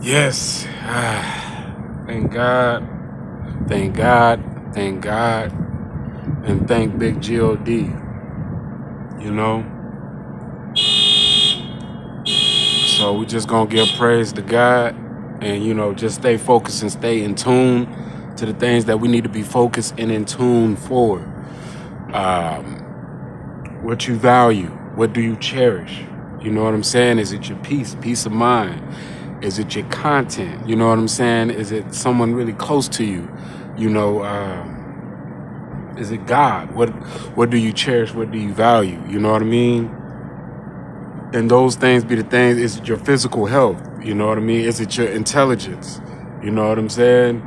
Yes. Thank God. Thank God. Thank God. And thank Big God. You know? So we just gonna give praise to God and just stay focused and stay in tune to the things that we need to be focused and in tune for. What you value, what do you cherish? You know what I'm saying? Is it your peace of mind? Is it your content? You know what I'm saying? Is it someone really close to you? You know, is it God? What do you cherish? What do you value? You know what I mean? And those things be the things. Is it your physical health? You know what I mean? Is it your intelligence? You know what I'm saying?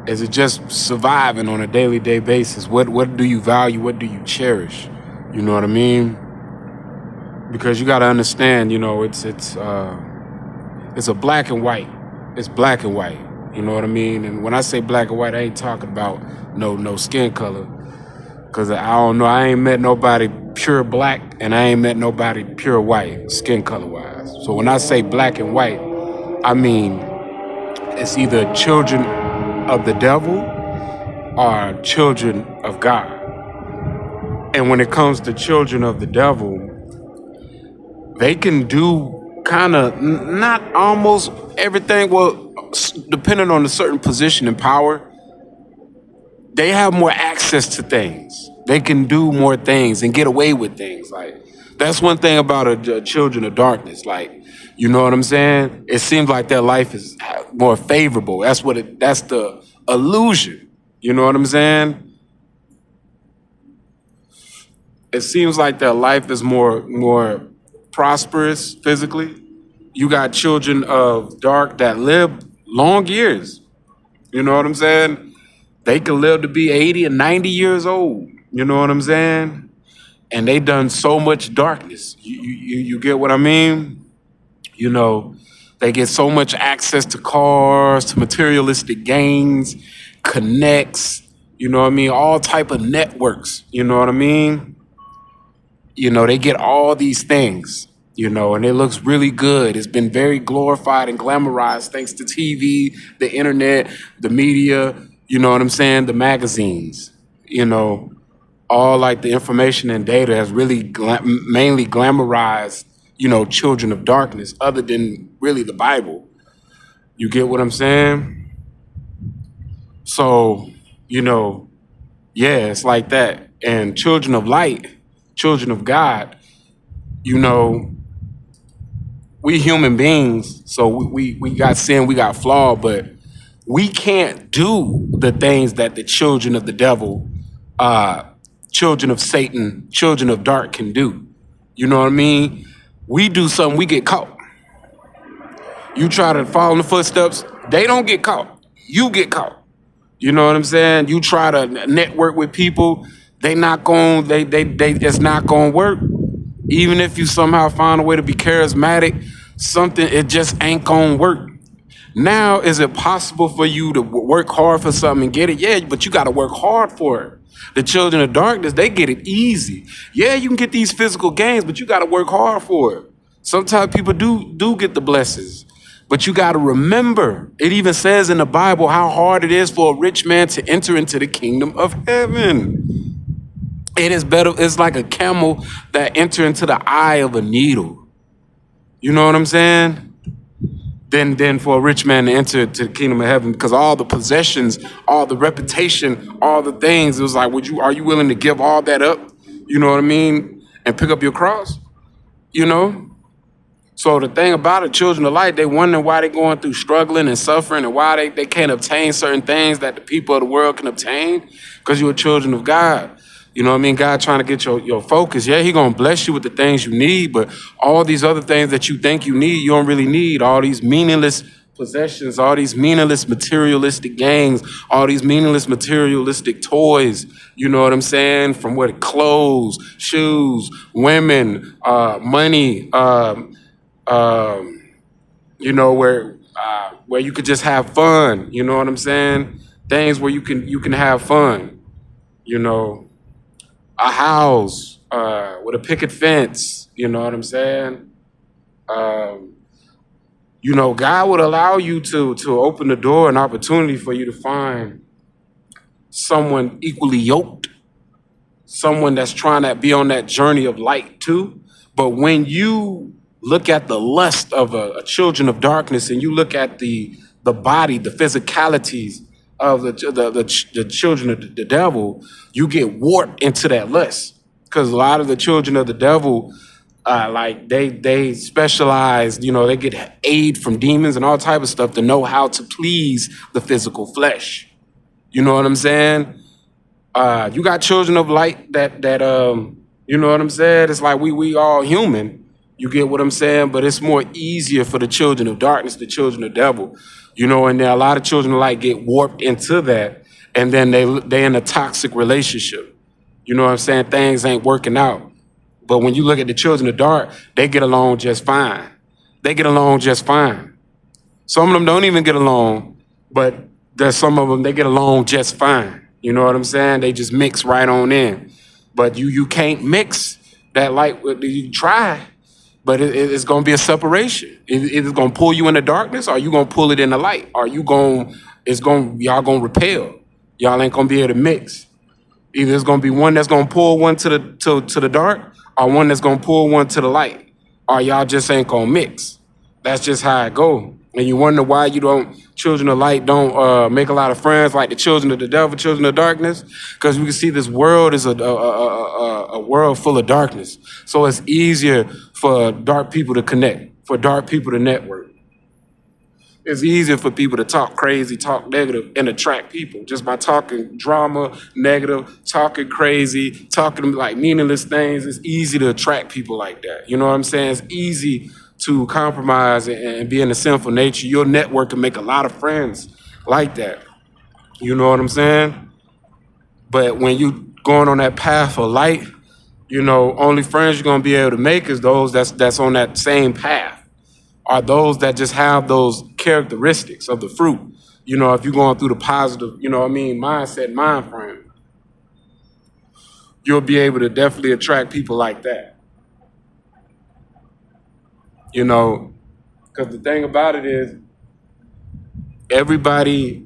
Is it just surviving on a daily day basis? What do you value? What do you cherish? You know what I mean? Because you got to understand, it's a black and white. It's black and white. You know what I mean? And when I say black and white, I ain't talking about no skin color. Cause I don't know, I ain't met nobody pure black and I ain't met nobody pure white, skin color wise. So when I say black and white, I mean it's either children of the devil or children of God. And when it comes to children of the devil, they can do kind of not almost everything. Well, depending on a certain position and power, they have more access to things. They can do more things and get away with things. Like that's one thing about a children of darkness. Like, you know what I'm saying? It seems like their life is more favorable. That's the illusion. You know what I'm saying? It seems like their life is more prosperous physically. You got children of dark that live long years. You know what I'm saying? They can live to be 80 and 90 years old. You know what I'm saying? And they done so much darkness. You get what I mean? You know, they get so much access to cars, to materialistic gains, connects, you know what I mean? All type of networks, you know what I mean? They get all these things, and it looks really good. It's been very glorified and glamorized thanks to TV, the internet, the media, you know what I'm saying? The magazines, you know, all like the information and data has really mainly glamorized, children of darkness, other than really the Bible. You get what I'm saying? So, you know, yeah, it's like that. And children of light, children of God, you know, we human beings, so we got sin, we got flaw, but we can't do the things that the children of the devil, uh, children of Satan, children of dark can do. You know what I mean? We do something, we get caught. You try to follow in the footsteps, they don't get caught. You get caught. You know what I'm saying? You try to network with people, they it's not gonna work. Even if you somehow find a way to be charismatic, something it just ain't gonna work. Now, is it possible for you to work hard for something and get it? Yeah, but you got to work hard for it. The children of darkness, they get it easy. Yeah, you can get these physical gains, but you got to work hard for it. Sometimes people do get the blessings, but you got to remember. It even says in the Bible how hard it is for a rich man to enter into the kingdom of heaven. It is better. It's like a camel that enter into the eye of a needle. You know what I'm saying? Than for a rich man to enter to the kingdom of heaven, because all the possessions, all the reputation, all the things, it was like, are you willing to give all that up? You know what I mean? And pick up your cross, you know? So the thing about it, children of light, they wonder why they going through struggling and suffering and why they can't obtain certain things that the people of the world can obtain, because you're children of God. You know what I mean? God trying to get your focus. Yeah, he going to bless you with the things you need, but all these other things that you think you need, you don't really need. All these meaningless possessions, all these meaningless materialistic gains, all these meaningless materialistic toys, you know what I'm saying? From what, clothes, shoes, women, money, um, where you could just have fun. You know what I'm saying? Things where you can have fun. You know, a house with a picket fence. You know what I'm saying? Um, God would allow you to open the door, an opportunity for you to find someone equally yoked, someone that's trying to be on that journey of light too. But when you look at the lust of a children of darkness, and you look at the body, the physicalities of the children of the devil, you get warped into that lust. Because a lot of the children of the devil, like they specialize, they get aid from demons and all type of stuff to know how to please the physical flesh. You know what I'm saying? You got children of light that you know what I'm saying? It's like we all human. You get what I'm saying? But it's more easier for the children of darkness, the children of devil. And then a lot of children of light get warped into that, and then they in a toxic relationship. You know what I'm saying? Things ain't working out. But when you look at the children of dark, they get along just fine. They get along just fine. Some of them don't even get along, but there's some of them, they get along just fine. You know what I'm saying? They just mix right on in. But you can't mix that light. You try, but it's going to be a separation. It's going to pull you in the darkness, or you going to pull it in the light. Or y'all going to repel. Y'all ain't going to be able to mix. Either it's going to be one that's going to pull one to the dark, or one that's going to pull one to the light. Or y'all just ain't going to mix. That's just how it go. And you wonder why children of light don't make a lot of friends like the children of the devil, children of darkness, because we can see this world is a world full of darkness. So it's easier for dark people to connect, for dark people to network. It's easier for people to talk crazy, talk negative, and attract people just by talking drama, negative, talking crazy, talking like meaningless things. It's easy to attract people like that. You know what I'm saying? It's easy to compromise and be in a sinful nature. Your network can make a lot of friends like that. You know what I'm saying? But when you going on that path of light, only friends you're gonna be able to make is those that's on that same path, are those that just have those characteristics of the fruit. If you're going through the positive, mindset, mind frame, you'll be able to definitely attract people like that. Because the thing about it is, everybody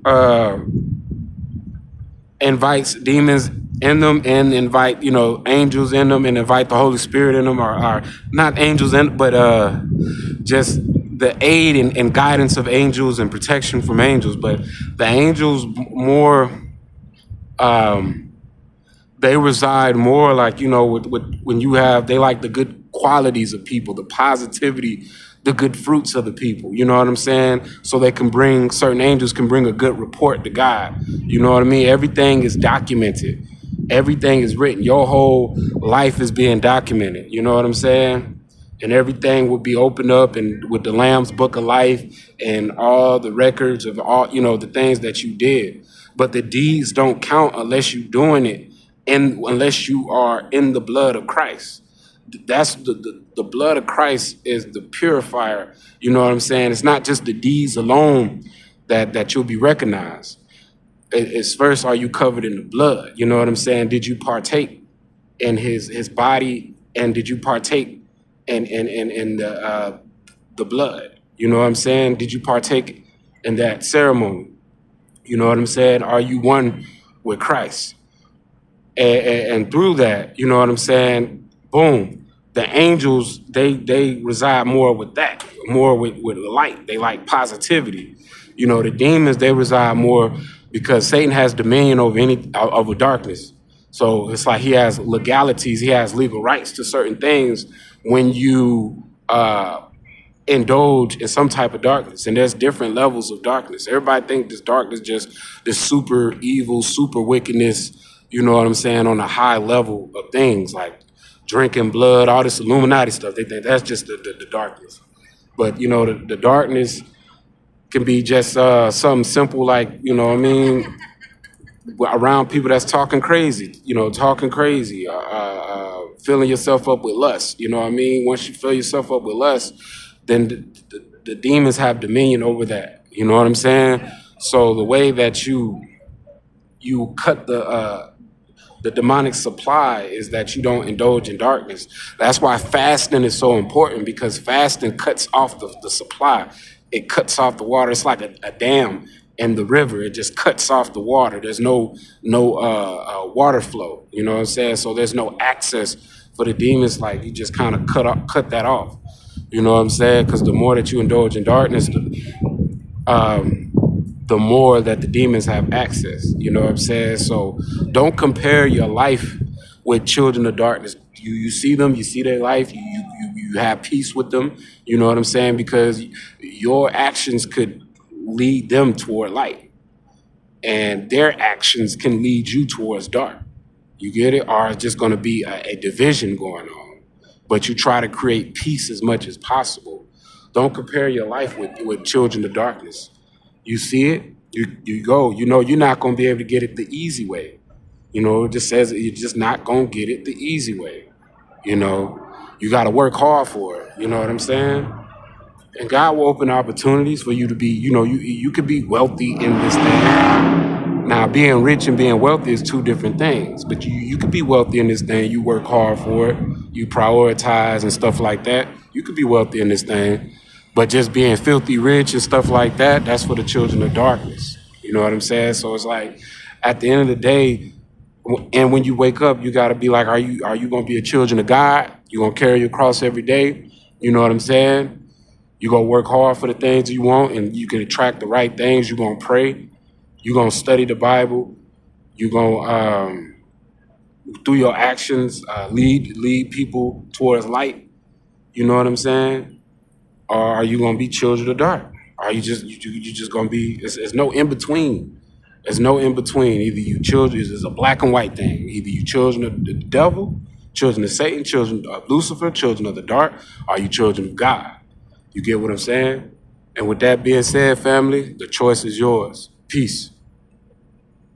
invites demons in them, and invite, angels in them, and invite the Holy Spirit in them, or not angels but just the aid and guidance of angels and protection from angels. But the angels more, they reside more like, with when you have, they like the good qualities of people, the positivity, the good fruits of the people. You know what I'm saying? So certain angels can bring a good report to God. You know what I mean? Everything is documented. Everything is written. Your whole life is being documented. You know what I'm saying? And everything will be opened up, and with the Lamb's Book of Life and all the records of all, the things that you did. But the deeds don't count unless you're doing it, and unless you are in the blood of Christ. That's the blood of Christ is the purifier. You know what I'm saying? It's not just the deeds alone that you'll be recognized. It's first, are you covered in the blood? You know what I'm saying? Did you partake in his body, and did you partake in the blood? You know what I'm saying? Did you partake in that ceremony? You know what I'm saying? Are you one with Christ? And through that, you know what I'm saying? Boom. The angels, they reside more with that, more with light. They like positivity. The demons, they reside more because Satan has dominion over darkness. So it's like he has legalities, he has legal rights to certain things when you indulge in some type of darkness. And there's different levels of darkness. Everybody thinks this darkness just this super evil, super wickedness, you know what I'm saying, on a high level of things like drinking blood, all this Illuminati stuff. They think that's just the darkness. But, the darkness can be just something simple like, around people that's talking crazy, filling yourself up with lust. You know what I mean? Once you fill yourself up with lust, then the demons have dominion over that. You know what I'm saying? So the way that you cut the demonic supply is that you don't indulge in darkness. That's why fasting is so important, because fasting cuts off the supply. it cuts off the water. It's like a dam in the river. It just cuts off the water. There's no water flow. You know what I'm saying? So there's no access for the demons. Like you just kind of cut that off. You know what I'm saying? Because the more that you indulge in darkness, the more that the demons have access. You know what I'm saying? So don't compare your life with children of darkness. You see them, you see their life, you have peace with them. You know what I'm saying? Because your actions could lead them toward light, and their actions can lead you towards dark. You get it? Or it's just going to be a division going on. But you try to create peace as much as possible. Don't compare your life with children of darkness. You see it, you go. You know you're not going to be able to get it the easy way. You know, it just says you're just not going to get it the easy way. You know, you got to work hard for it. You know what I'm saying? And God will open opportunities for you to be, you know, you could be wealthy in this thing. Now, being rich and being wealthy is two different things, but you could be wealthy in this thing. You work hard for it, you prioritize and stuff like that. You could be wealthy in this thing, but just being filthy rich and stuff like that, that's for the children of darkness. You know what I'm saying? So it's like, at the end of the day, and when you wake up, you got to be like, are you going to be a children of God? You going to carry your cross every day? You know what I'm saying? You're going to work hard for the things you want, and you can attract the right things. You're going to pray. You're going to study the Bible. You're going to, through your actions, lead people towards light. You know what I'm saying? Or are you going to be children of dark? Are you just going to be, it's no in between. There's no in between. Either you children, it's a black and white thing. Either you children of the devil, children of Satan, children of Lucifer, children of the dark, or you children of God. You get what I'm saying? And with that being said, family, the choice is yours. Peace.